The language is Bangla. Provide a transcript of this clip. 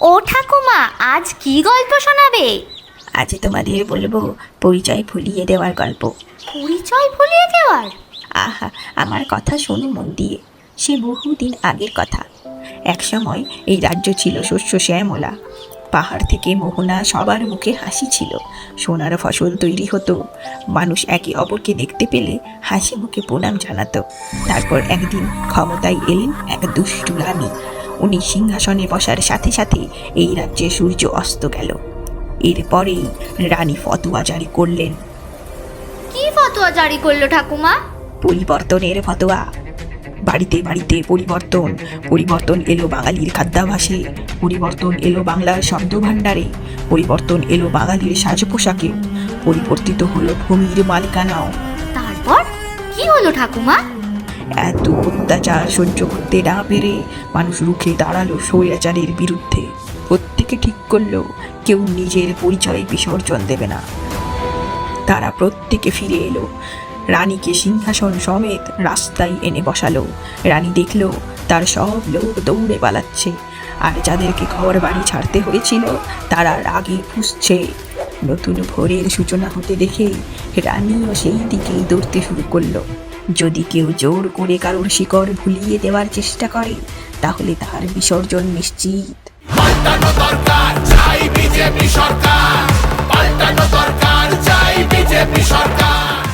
ও ঠাকুমা, আজ কি গল্প শোনাবে? আজ তোমাদের বলবো পরিচয় ভুলিয়ে দেওয়ার গল্প। পরিচয় ভুলিয়ে দেওয়ার? আহা, আমার কথা শোনো মন দিয়ে। সে বহুদিন আগের কথা। একসময় এই রাজ্য ছিল শস্য শ্যামলা। পাহাড় থেকে মোহনা, সবার মুখে হাসি ছিল। সোনার ফসল তৈরি হতো। মানুষ একে অপরকে দেখতে পেলে হাসি মুখে প্রণাম জানাতো। তারপর একদিন ক্ষমতায় এলেন এক দুষ্টু রানী। উনি সিংহাসনে বসার সাথে সাথে এই রাজ্যে সূর্য অস্ত গেল। এরপরেই রানী ফতোয়া জারি করলেন। কি ফতোয়া জারি করলো ঠাকুমা? পরিবর্তনের ফতোয়া। বাড়িতে বাড়িতে পরিবর্তন। পরিবর্তন এলো বাঙালির খাদ্যাভাসে, পরিবর্তন এলো বাংলার শব্দ ভাণ্ডারে, পরিবর্তন এলো বাঙালির সাজ পোশাকে, পরিবর্তিত হলো ভূমির মালিকানাও। তারপর কি হলো ঠাকুমা? এত অত্যাচার সহ্য করতে না পেরে মানুষ রুখে দাঁড়ালো স্বৈরাচারের বিরুদ্ধে। প্রত্যেকে ঠিক করলো কেউ নিজের পরিচয় বিসর্জন দেবে না। তারা প্রত্যেকে ফিরে এলো। রানীকে সিংহাসন সমেত রাস্তায় এনে বসালো। রানী দেখল তার সব লোক দৌড়ে পালাচ্ছে, আর যাদেরকে ঘর বাড়ি ছাড়তে হয়েছিল তারা রাগে ফুঁসছে। নতুন ভোরের সূচনা হতে দেখে রানীও সেই দিকেই দৌড়তে শুরু করলো। যদি কেউ জোর করে কারোর শিকড় ভুলিয়ে দেওয়ার চেষ্টা করে তাহলে তার বিসর্জন নিশ্চিত। পাল্টানো দরকার, চাই বিজেপি সরকার। পাল্টানো দরকার, চাই বিজেপি সরকার।